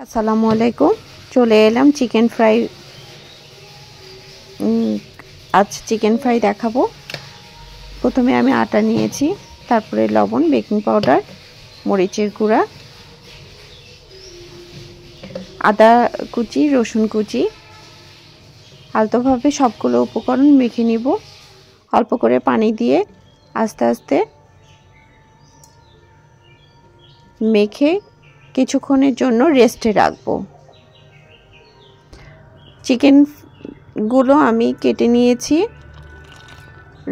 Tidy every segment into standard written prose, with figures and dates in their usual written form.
আসসালামু আলাইকুম। চলে এলাম চিকেন ফ্রাই। আজ চিকেন ফ্রাই দেখাবো। প্রথমে আমি আটা নিয়েছি, তারপরে লবণ, বেকিং পাউডার, মরিচের গুঁড়া, আদা কুচি, রসুন কুচি। আলতোভাবে সবগুলো উপকরণ মেখে নিব। অল্প করে পানি দিয়ে আস্তে আস্তে মেখে কিছুক্ষণের জন্য রেস্টে রাখবো। চিকেনগুলো আমি কেটে নিয়েছি।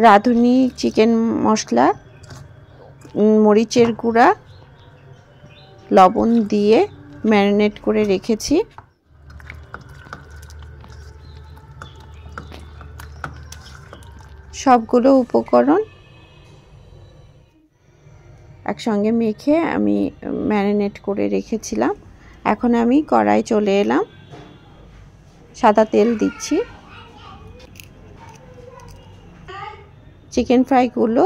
রাঁধুনি চিকেন মশলা, মরিচের গুঁড়া, লবণ দিয়ে ম্যারিনেট করে রেখেছি। সবগুলো উপকরণ একসঙ্গে মেখে আমি ম্যারিনেট করে রেখেছিলাম। এখন আমি কড়াই চলে এলাম, সাদা তেল দিচ্ছি। চিকেন ফ্রাইগুলো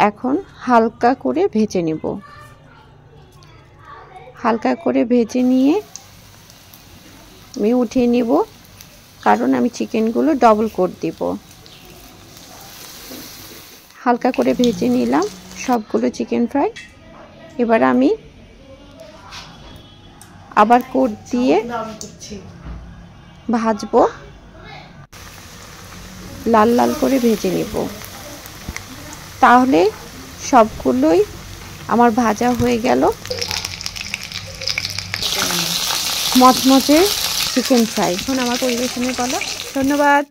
এখন হালকা করে ভেজে নেব। হালকা করে ভেজে নিয়ে আমি উঠিয়ে নিব, কারণ আমি চিকেনগুলো ডবল কোট দিব। হালকা করে ভেজে নিলাম সবগুলো চিকেন ফ্রাই। এবার আমি আবার কোট দিয়ে ভাজবো, লাল লাল করে ভেজে নেব। তাহলে সবগুলোই আমার ভাজা হয়ে গেল। মচমচে চিকেন ফ্রাই এখন আমার পরিবেশনের পালা। ধন্যবাদ।